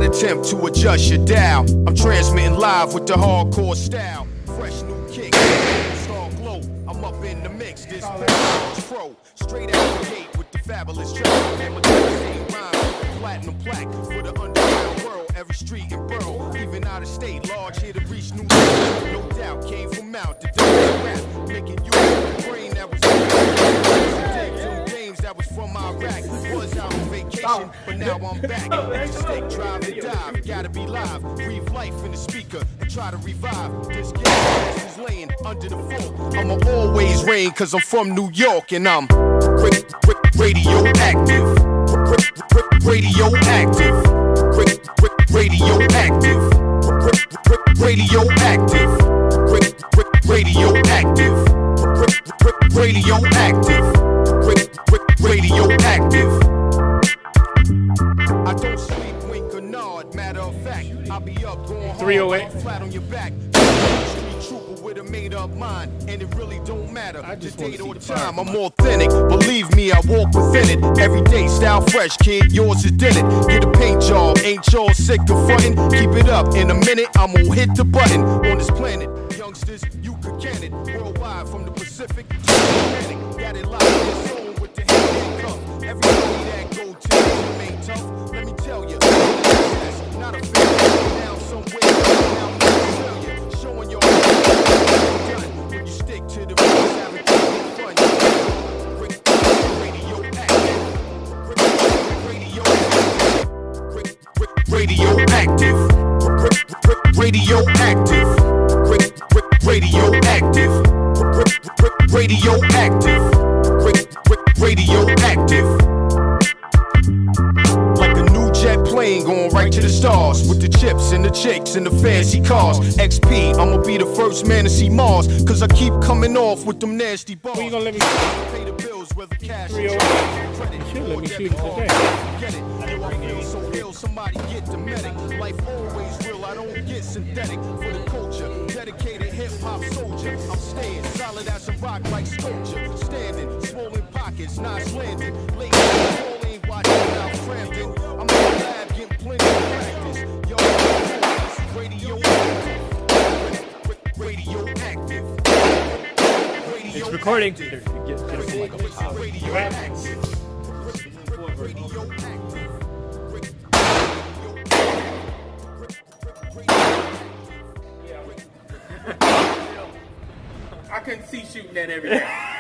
not attempt to adjust your dial. I'm transmitting live with the hardcore style. Fresh new kick, star glow. I'm up in the mix. This pro, straight out the gate with the fabulous track. And my same rhyme, platinum plaque for the underground world. Every street and borough, even out of state, large here to reach new levels. No doubt, came from out the rap, making you a brain that was games that was from Iraq. Was out on vacation, but now I'm back. Stick, drive, and dive. Gotta be live, breathe life in the speaker and try to revive. This game is laying under the floor. I'ma always reign, cause I'm from New York and I'm radioactive. Radioactive. Radioactive. Radioactive. Radioactive. Radioactive. Radioactive. I don't sleep, wink or nod. Matter of fact, I'll be up going 308 flat on your back. Street trooper with a made up mind, and it really don't matter the date or time. I'm authentic, believe me, I walk within it. Every day, style fresh, kid, yours is did it. Get a paint job, ain't y'all sick of frontin'? Keep it up, in a minute, I'm gonna hit the button on this planet. Youngsters, you could get it worldwide from the Pacific to the Atlantic. Got it locked in the zone with the hand cuff. Everybody that go to the main tough. Let me tell you, that's not a fair down somewhere. Now I'm gonna tell you, showing your done when you stick to the rules, having fun. Radioactive. Radioactive. Radioactive. Radioactive. Radioactive. Like a new jet plane going right to the stars, with the chips and the chicks and the fancy cars. XP, I'ma be the first man to see Mars, cause I keep coming off with them nasty bars. When you gonna let me pay the bills, whether cash or credit. You should let me shoot today. Get it. I know I feel so ill, somebody get the medic. Life always real, I don't get synthetic. For the culture, dedicated hip-hop soldier. I'm staying solid as a rock like sculpture. Standing, swollen pockets, nice landing. Late all ain't watching out Frampton. I'm in the lab getting plenty of practice. Yo, this is radioactive. Radioactive. It's recording. I couldn't see shooting that every day.